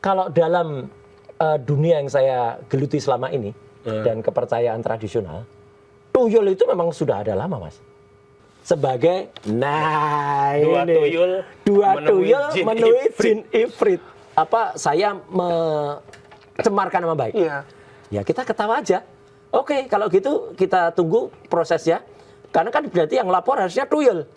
Kalau dalam dunia yang saya geluti selama ini dan kepercayaan tradisional, tuyul itu memang sudah ada lama, Mas. Sebagai dua tuyul menemui jin ifrit. Apa saya mencemarkan nama baik? Iya. Ya kita ketawa aja. Oke, kalau gitu kita tunggu prosesnya. Karena kan berarti yang lapor harusnya tuyul.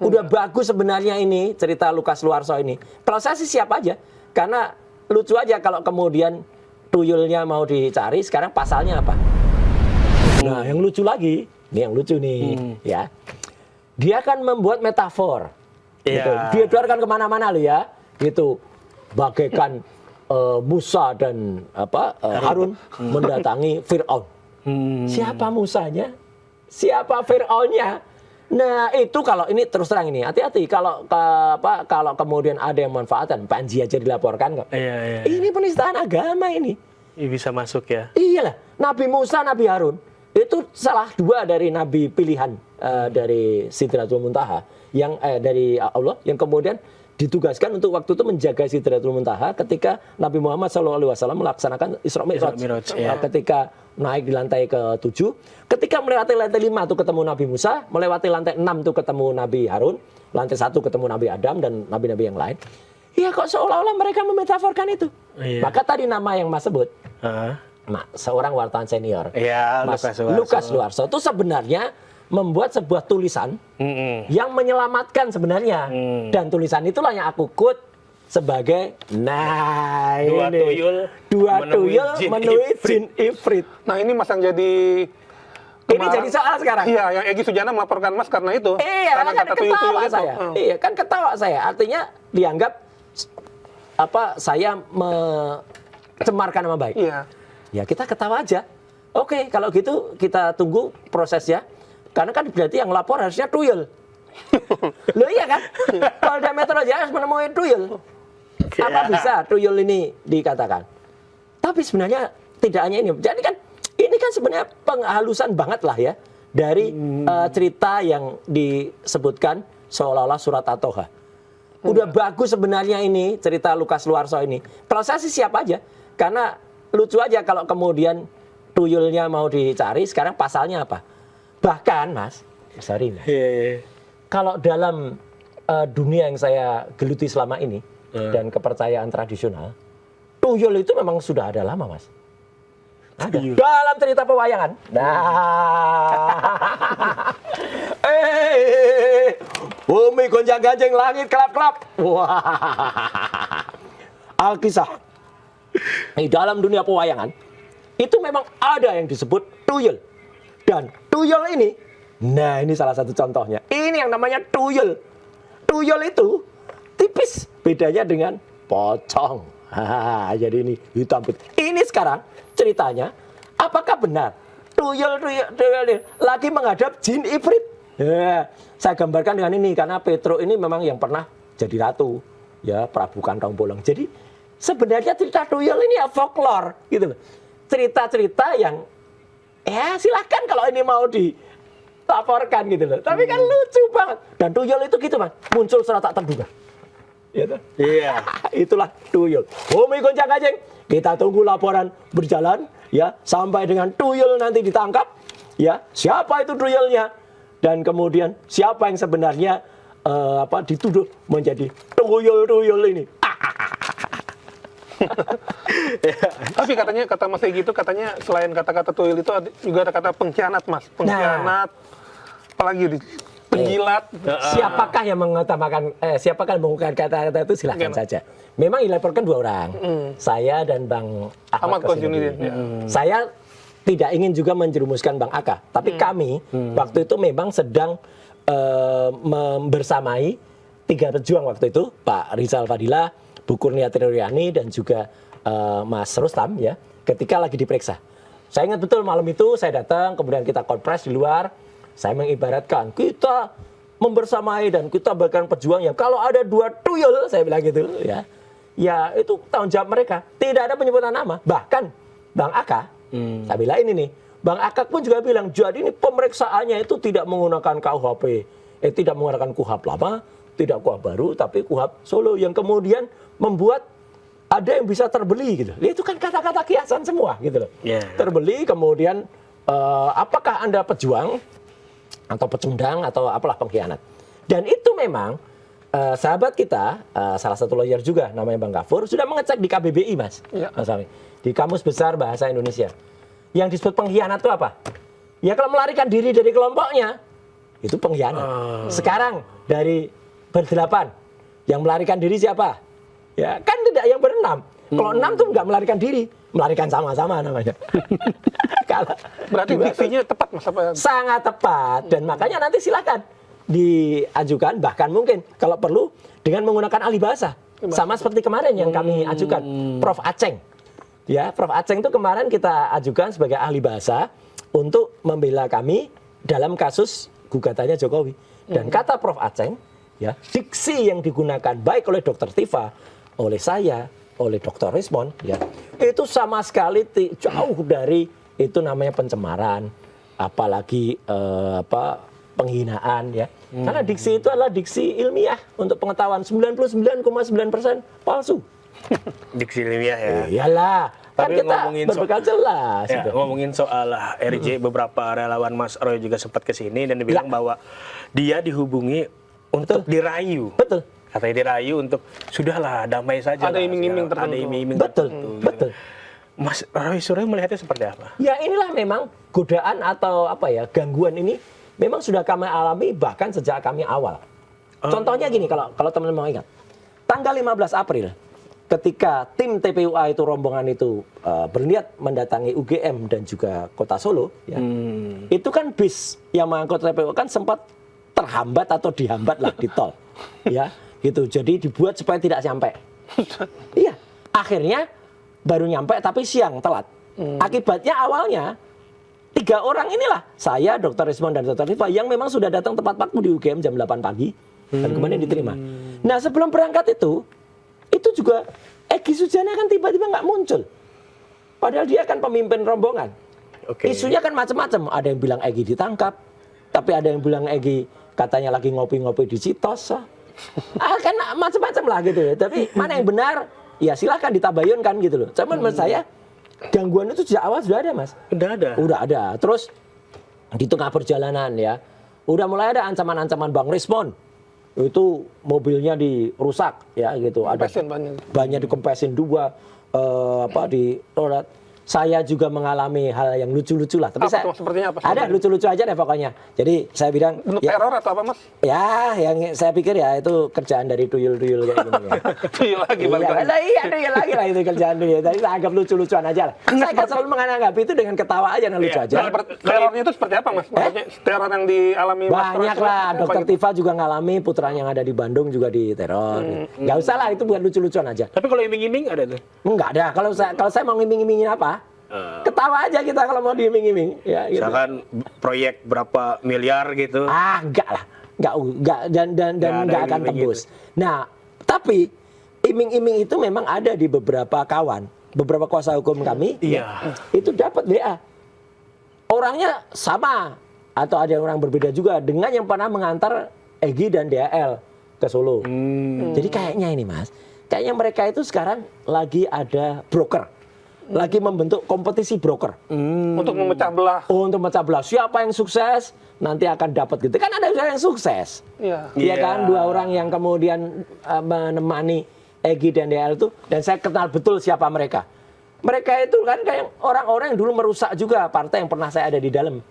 Udah bagus sebenarnya ini cerita Lukas Luarso ini. Kalau saya sih siap aja. Karena lucu aja kalau kemudian tuyulnya mau dicari, sekarang pasalnya apa? Nah, yang lucu lagi, ini yang lucu nih, ya. Dia akan membuat metafor, gitu. Dia keluarkan kemana-mana loh ya, gitu. Bagaikan Musa dan Harun mendatangi Fir'aun. Siapa Musanya? Siapa Fir'aunnya? Nah itu kalau ini terus terang ini hati-hati kalau kemudian ada yang manfaatan Panji aja dilaporkan kok. Ini penistaan agama ini. Bisa masuk ya. Iyalah, Nabi Musa, Nabi Harun itu salah dua dari nabi pilihan dari Sidratul Muntaha yang dari Allah yang kemudian ditugaskan untuk waktu itu menjaga Sidratul Muntaha ketika Nabi Muhammad SAW melaksanakan Isra Mi'raj. Ketika naik di lantai ke-7, ketika melewati lantai 5 itu ketemu Nabi Musa, melewati lantai 6 itu ketemu Nabi Harun, lantai 1 ketemu Nabi Adam dan nabi-nabi yang lain. Ya kok seolah-olah mereka memetaforkan itu. Maka tadi nama yang Mas sebut, seorang wartawan senior, Mas Lukas Luarso itu sebenarnya membuat sebuah tulisan yang menyelamatkan sebenarnya. Dan tulisan itulah yang aku quote sebagai dua tuyul menemui jin ifrit. Nah ini Mas yang jadi ini jadi soal sekarang. Iya, yang Egy Sujana melaporkan Mas karena itu. Iya, karena kan ketawa saya. Iya, kan ketawa saya. Artinya dianggap saya mencemarkan nama baik. Iya. Ya kita ketawa aja. Oke, kalau gitu kita tunggu prosesnya. Karena kan berarti yang lapor harusnya tuyul. Loh iya kan? Polda Metro Jaya harus menemui tuyul. Apa bisa tuyul ini dikatakan? Tapi sebenarnya tidak hanya ini. Jadi kan ini kan sebenarnya penghalusan banget lah ya dari cerita yang disebutkan seolah-olah surat At-Toha. Udah bagus sebenarnya ini cerita Lukas Luarso ini. Kalau saya sih siap aja. Karena lucu aja kalau kemudian tuyulnya mau dicari, sekarang pasalnya apa? Bahkan Mas, sorry Mas, kalau dalam dunia yang saya geluti selama ini dan kepercayaan tradisional, tuyul itu memang sudah ada lama Mas. Ada. Dalam cerita pewayangan. Bumi gonjang-ganjing, langit kelap-kelap. Alkisah. Di dalam dunia pewayangan, itu memang ada yang disebut tuyul. Dan tuyul ini, nah ini salah satu contohnya. Ini yang namanya tuyul. Tuyul itu tipis bedanya dengan pocong. Jadi ini hitam putih. Ini sekarang ceritanya, apakah benar tuyul lagi menghadap jin ifrit? Saya gambarkan dengan ini karena Petro ini memang yang pernah jadi ratu, ya Prabu Kantong Bolong. Jadi sebenarnya cerita tuyul ini ya folklore, gitu loh. Cerita-cerita yang silahkan kalau ini mau dilaporkan gitu loh. Tapi kan lucu banget. Dan tuyul itu gitu Mas, muncul secara tak terduga. Iya. Itulah tuyul. Bumi gonjang-ganjing. Kita tunggu laporan berjalan ya sampai dengan tuyul nanti ditangkap. Ya, siapa itu tuyulnya? Dan kemudian siapa yang sebenarnya dituduh menjadi tuyul-tuyul ini? Tapi katanya kata Mas Egy itu katanya selain kata-kata tuyul itu juga ada kata pengkhianat Mas. Pengkhianat. Apalagi penjilat. Siapakah yang mengutamakan siapakah yang menggunakan kata-kata itu silahkan saja. Memang dilaporkan dua orang. Saya dan Bang Ahmad Kozunudin. Saya tidak ingin juga menjerumuskan Bang Aka, tapi kami waktu itu memang sedang membersamai tiga pejuang waktu itu, Pak Rizal Fadila, Bu Kurnia Triryani dan juga Mas Rustam ya, ketika lagi diperiksa. Saya ingat betul malam itu saya datang, kemudian kita konferensi di luar, saya mengibaratkan kita membersamai dan kita bahkan pejuang yang kalau ada dua tuyul, saya bilang gitu ya. Ya itu tanggung jawab mereka. Tidak ada penyebutan nama. Bahkan Bang Aka, saya bilang ini nih, Bang Aka pun juga bilang, jadi ini pemeriksaannya itu tidak menggunakan KUHP, tidak menggunakan KUHP lama, tidak KUHP baru, tapi KUHP Solo yang kemudian membuat ada yang bisa terbeli gitu. Itu kan kata-kata kiasan semua gitu loh. Terbeli kemudian apakah Anda pejuang atau pecundang atau apalah pengkhianat. Dan itu memang sahabat kita, salah satu lawyer juga namanya Bang Gafur, sudah mengecek di KBBI Mas. Mas Alwi, di Kamus Besar Bahasa Indonesia. Yang disebut pengkhianat itu apa? Ya kalau melarikan diri dari kelompoknya, itu pengkhianat. Sekarang dari berdelapan, yang melarikan diri siapa? Ya kan tidak yang berenam. Kalau 6 tuh nggak melarikan diri, melarikan sama-sama namanya. Berarti diksinya tepat Mas apa? Sangat tepat, dan makanya nanti silakan diajukan, bahkan mungkin kalau perlu dengan menggunakan ahli bahasa. Sama seperti kemarin yang kami ajukan, Prof. Aceng. Ya, Prof. Aceng itu kemarin kita ajukan sebagai ahli bahasa untuk membela kami dalam kasus gugatannya Jokowi. Dan kata Prof. Aceng, ya, diksi yang digunakan baik oleh Dr. Tifa, oleh saya, oleh Dr. Rismon, ya, itu sama sekali jauh dari itu namanya pencemaran, apalagi penghinaan, ya. Karena diksi itu adalah diksi ilmiah untuk pengetahuan 99,9% palsu. Diksi ilmiah ya. Iyalah, kan Tapi kita ngomongin berbekal jelas. Ya, gitu. ngomongin soal RJ, beberapa relawan Mas Roy juga sempat ke sini dan dibilang bahwa dia dihubungi untuk dirayu. Betul. Katanya dirayu untuk sudahlah damai saja. Ada iming-iming tertentu. Ada iming-iming Betul, tertentu, gitu. betul. Mas Roy Suryo melihatnya seperti apa? Ya inilah memang godaan atau gangguan ini memang sudah kami alami bahkan sejak kami awal. Contohnya gini, kalau teman-teman mau ingat, tanggal 15 April ketika tim TPUA itu rombongan itu berniat mendatangi UGM dan juga Kota Solo, ya, itu kan bis yang mengangkut TPUA kan sempat terhambat atau dihambat lah di tol, ya, gitu. Jadi dibuat supaya tidak sampai. Iya, akhirnya baru nyampe tapi siang telat. Akibatnya awalnya 3 orang inilah, saya, Dr. Rismon dan Dr. Tifa yang memang sudah datang tepat waktu di UGM jam 8 pagi dan kemudian diterima. Nah sebelum berangkat itu juga Egy Sujana kan tiba-tiba nggak muncul. Padahal dia kan pemimpin rombongan. Isunya kan macam-macam. Ada yang bilang Egy ditangkap, tapi ada yang bilang Egy katanya lagi ngopi-ngopi di Citos. Kan macam-macam lah gitu ya. Tapi mana yang benar? Ya silahkan ditabayunkan gitu loh. Cuman menurut saya gangguan itu sejak awal sudah ada, Mas. Udah ada. Terus di tengah perjalanan ya, udah mulai ada ancaman-ancaman Bang Rismon. Itu mobilnya dirusak ya gitu. Ada banyak dikempesin 2 di roda. Saya juga mengalami hal yang lucu-lucu lah. Tapi sepertinya apa? Ada lucu-lucu aja deh pokoknya. Jadi saya bilang bentuk teror atau apa, Mas? Ya, yang saya pikir ya itu kerjaan dari tuyul-tuyul kayak gini ya. Tuyul lagi balik lagi. Iya, tuyul lagi lah itu kerjaan tuyul. Tadi saya anggap lucu-lucuan aja lah. Saya kan selalu menanggapi itu dengan ketawa aja dan lucu aja. Terornya itu seperti apa, Mas? Maksudnya teror yang dialami Mas? Banyak lah. Dr. Tifa juga ngalami, putranya yang ada di Bandung juga diteror. Nggak usah lah, itu bukan lucu-lucuan aja. Tapi kalau iming-iming ada tuh? Enggak ada. Kalau saya mau ngiming-ngimingin apa? Ketawa aja kita kalau mau diiming-iming. Ya, gitu. Misalkan proyek berapa miliar gitu? Enggak lah. Enggak dan enggak akan tembus. Gitu. Nah, tapi iming-iming itu memang ada di beberapa kawan, beberapa kuasa hukum kami. Iya. Itu dapat WA. Orangnya sama atau ada orang berbeda juga dengan yang pernah mengantar Egy dan DHL ke Solo. Jadi kayaknya ini, Mas, kayaknya mereka itu sekarang lagi ada broker. Lagi membentuk kompetisi broker untuk memecah belah. Untuk memecah belah. Siapa yang sukses nanti akan dapat gitu. Kan ada yang sukses. Iya kan, 2 orang yang kemudian menemani Egy dan DL itu, dan saya kenal betul siapa mereka. Mereka itu kan kayak orang-orang yang dulu merusak juga partai yang pernah saya ada di dalam.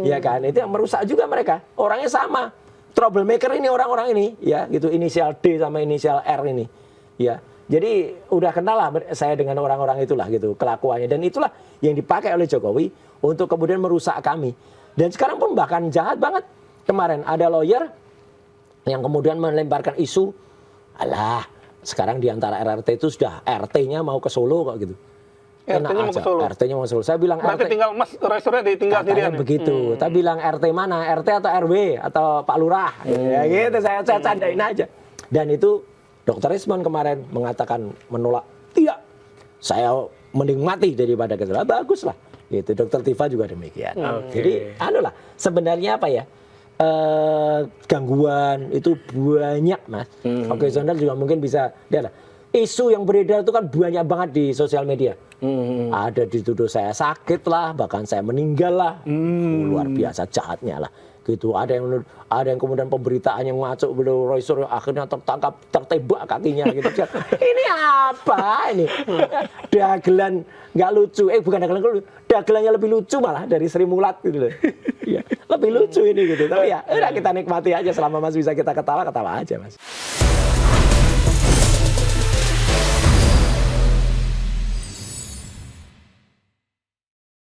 Iya kan, itu yang merusak juga mereka. Orangnya sama. Troublemaker ini orang-orang ini, ya gitu, inisial D sama inisial R ini. Ya. Jadi udah kenal lah saya dengan orang-orang itulah gitu kelakuannya, dan itulah yang dipakai oleh Jokowi untuk kemudian merusak kami. Dan sekarang pun bahkan jahat banget. Kemarin ada lawyer yang kemudian melemparkan isu, alah sekarang di antara RRT itu sudah RT-nya mau ke Solo kok gitu. RT-nya mau ke Solo. RT-nya mau ke Solo. Saya bilang berarti RT. tinggal Mas Roy ditinggal sendirian. Begitu. Tapi bilang RT mana? RT atau RW atau Pak Lurah? Ya gitu saya candain aja. Dan itu Dr. Rismon kemarin mengatakan menolak, tidak, saya mending mati daripada kesalahan. Bagus lah, gitu. Dr. Tifa juga demikian. Jadi, sebenarnya apa ya, gangguan itu banyak, Mas. Oke, Zondal juga mungkin bisa, lihat lah. isu yang beredar itu kan banyak banget di sosial media. Ada dituduh saya sakit lah, bahkan saya meninggal lah. Luar biasa jahatnya lah. Gitu. Ada yang kemudian pemberitaan yang ngaco beliau Roy Suryo akhirnya tertangkap, tertembak kakinya gitu. Ini apa ini? Dagelan nggak lucu. Bukan dagelan lucu. Dagelannya lebih lucu malah dari Sri Mulat gitu loh. Ya, lebih lucu ini gitu. Tapi ya udah kita nikmati aja selama masih bisa kita ketawa aja Mas.